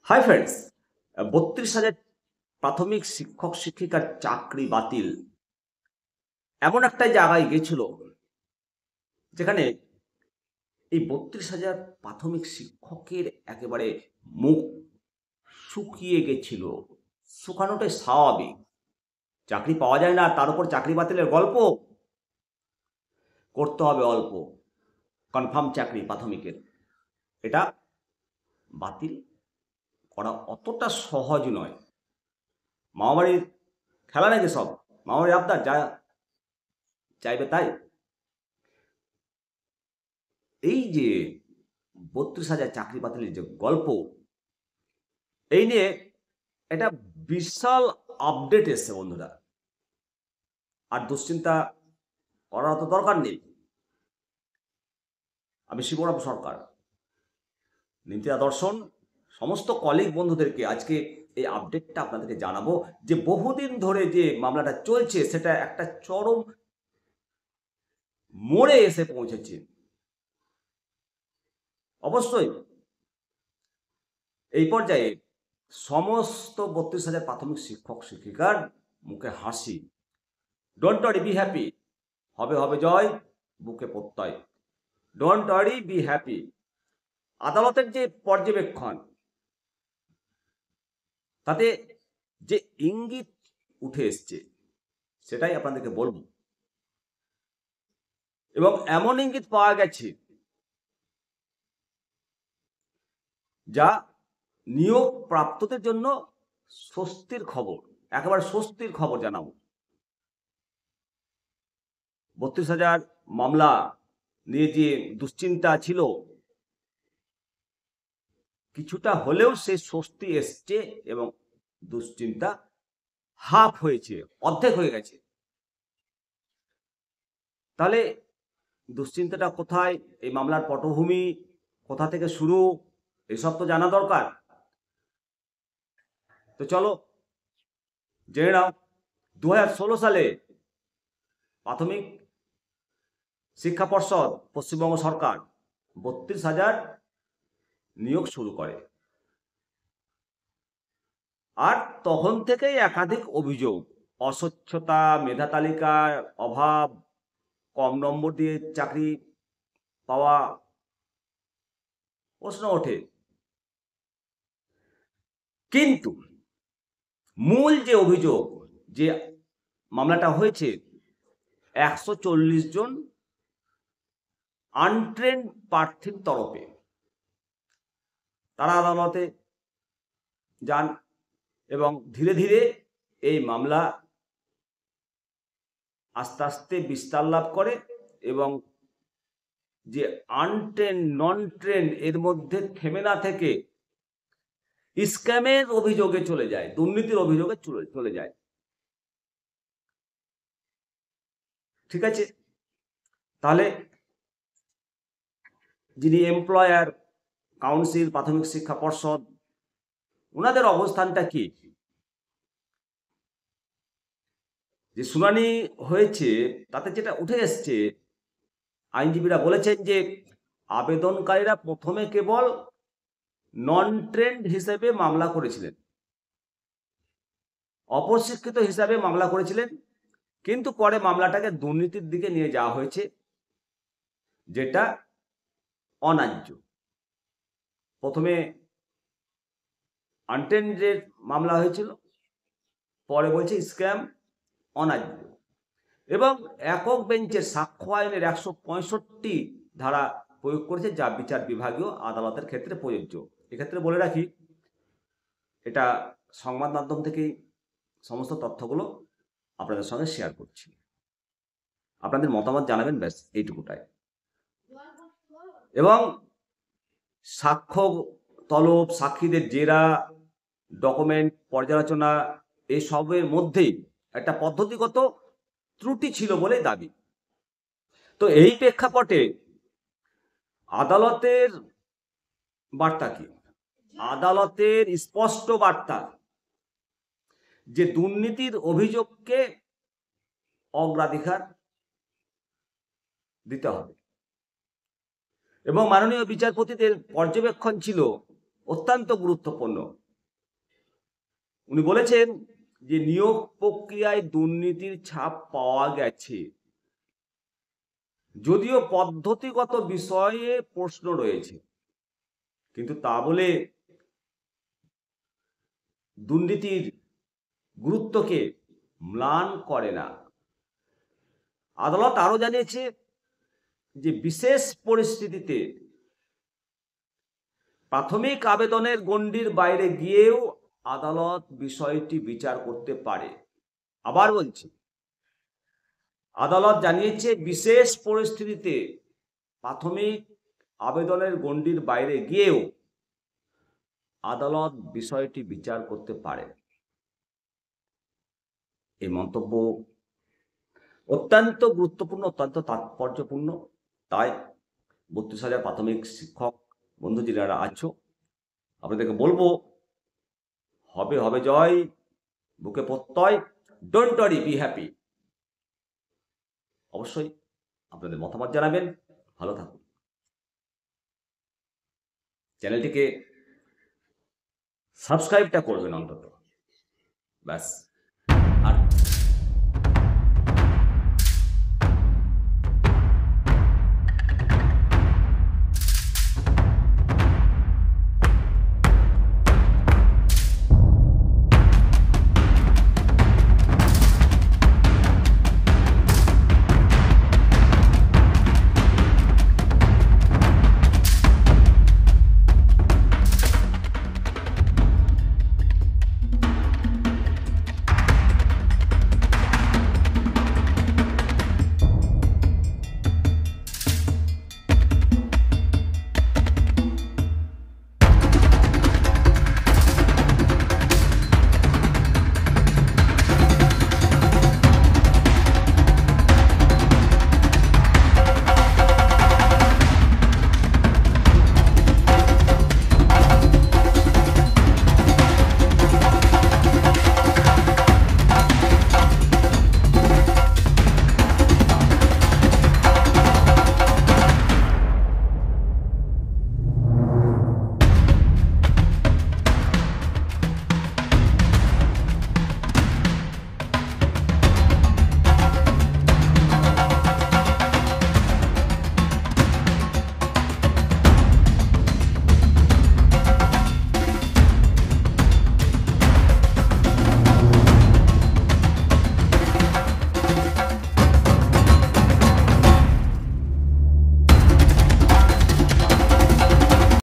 Hi friends, 32,000 প্রাথমিক শিক্ষক শিক্ষিকার চাকরি বাতিল এমন একটা জায়গায় গেছিল যেখানে এই 32,000 প্রাথমিক শিক্ষকের একেবারে মুখ শুকিয়ে গেছিল। শুকানোটাই স্বাভাবিক। চাকরি পাওয়া যায় না, তার উপর চাকরি বাতিলের গল্প। করতে হবে অল্প, কনফার্ম চাকরি প্রাথমিকের, এটা বাতিল করা অতটা সহজ নয়। মামাবাড়ির খেলা নাকি সব, মামাবাড়ির আবদার, যা চাইবে তাই। এই যে 32,000 চাকরি বাতিলের যে গল্প, এই নিয়ে একটা বিশাল আপডেট এসছে বন্ধুরা। আর দুশ্চিন্তা করার তো দরকার নেই। আমি শিবরাম সরকার, নীতিরা দর্শন সমস্ত কলিগ বন্ধুদেরকে আজকে এই আপডেটটা আপনাদেরকে জানাবো যে বহুদিন ধরে যে মামলাটা চলছে সেটা একটা চরম মোড়ে এসে পৌঁছেছে। অবশ্যই এই পর্যায়ে সমস্ত 32,000 প্রাথমিক শিক্ষক শিক্ষিকার মুখে হাসি। Don't worry, be happy. হবে হবে জয়, বুকে প্রত্যয়। Don't worry, be happy. আদালতের যে পর্যবেক্ষণ, তাতে যে ইঙ্গিত উঠে এসছে সেটাই আপনাদেরকে বলবো। এবং এমন ইঙ্গিত পাওয়া গেছে যা নিয়োগ প্রাপ্তদের জন্য স্বস্তির খবর, একেবারে স্বস্তির খবর জানাবো। 32,000 মামলা নিয়ে যে দুশ্চিন্তা ছিল, কিছুটা হলেও সে স্বস্তি এসছে এবং দুশ্চিন্তা হাফ হয়েছে, অর্ধেক হয়ে গেছে। তাহলে দুশ্চিন্তাটা কোথায়, এই মামলার পটভূমি কোথা থেকে শুরু, এসব তো জানা দরকার। তো চলো জেনে নাও। 2016 সালে প্রাথমিক শিক্ষা পর্ষদ, পশ্চিমবঙ্গ সরকার 32,000 নিয়োগ শুরু করে। আর তখন থেকেই একাধিক অভিযোগ, অস্বচ্ছতা, মেধা তালিকার অভাব, কম নম্বর দিয়ে চাকরি পাওয়া প্রশ্ন ওঠে। কিন্তু মূল যে অভিযোগ, যে মামলাটা হয়েছে, 140 জন আনট্রেন্ড প্রার্থীর তরফে তারা আদালতে যান এবং ধীরে ধীরে এই মামলা আস্তে আস্তে বিস্তার লাভ করে এবং যে আনট্রেন্ড নন ট্রেন্ড এর মধ্যে থেমে না থেকে স্ক্যামের অভিযোগে চলে যায়, দুর্নীতির অভিযোগে চলে যায়। ঠিক আছে, তাহলে যিনি এমপ্লয়ার কাউন্সিল, প্রাথমিক শিক্ষা পর্ষদ, ওনাদের অবস্থানটা কি? যে শুনানি হয়েছে তাতে যেটা উঠে এসছে, আইনজীবীরা বলেছেন যে আবেদনকারীরা প্রথমে কেবল নন ট্রেন্ড হিসেবে মামলা করেছিলেন, অপ্রশিক্ষিত হিসাবে মামলা করেছিলেন, কিন্তু পরে মামলাটাকে দুর্নীতির দিকে নিয়ে যাওয়া হয়েছে, যেটা অন্যায্য। প্রথমে আনট্রেন্ডের মামলা হয়েছিল, পরে বলছে স্ক্যাম, অন্যায্য। এবং একক বেঞ্চের সাক্ষ্য আইনের 165 ধারা প্রয়োগ করেছে, যা বিচার বিভাগীয় আদালতের ক্ষেত্রে প্রযোজ্য। এক্ষেত্রে বলে রাখি, এটা সংবাদ মাধ্যম থেকেই সমস্ত তথ্যগুলো আপনাদের সঙ্গে শেয়ার করছি। আপনাদের মতামত জানাবেন, ব্যাস এইটুকুটাই। এবং সাক্ষ্য তলব, সাক্ষীদের জেরা, ডকুমেন্ট পর্যালোচনা, এসবের মধ্যেই একটা পদ্ধতিগত ত্রুটি ছিল বলে দাবি। তো এই প্রেক্ষাপটে আদালতের বার্তা কি? আদালতের স্পষ্ট বার্তা যে দুর্নীতির অভিযোগকে অগ্রাধিকার দিতে হবে। এবং মাননীয় বিচারপতিদের পর্যবেক্ষণ ছিল অত্যন্ত গুরুত্বপূর্ণ। উনি বলেছেন যে নিয়োগ প্রক্রিয়ায় দুর্নীতির ছাপ পাওয়া গেছে, যদিও পদ্ধতিগত বিষয়ে প্রশ্ন রয়েছে, কিন্তু তা বলে দুর্নীতির গুরুত্বকে ম্লান করে না। আদালত আরো জানিয়েছে যে বিশেষ পরিস্থিতিতে প্রাথমিক আবেদনের গণ্ডির বাইরে গিয়েও আদালত বিষয়টি বিচার করতে পারে। আবার বলছি, আদালত জানিয়েছে বিশেষ পরিস্থিতিতে প্রাথমিক আবেদনের গণ্ডির বাইরে গিয়েও আদালত বিষয়টি বিচার করতে পারে। এই মন্তব্য অত্যন্ত গুরুত্বপূর্ণ, অত্যন্ত তাৎপর্যপূর্ণ। তাই 32,000 প্রাথমিক শিক্ষক বন্ধু যারা আছো, আপনাদেরকে বলবো, হবে হবে জয়, বুকে প্রত্যয়, ডোন্ট ওয়ারি, বি হ্যাপি। অবশ্যই আপনাদের মতামত জানাবেন। ভালো থাকুন। চ্যানেলটিকে সাবস্ক্রাইবটা করবেন অন্তত, ব্যাস।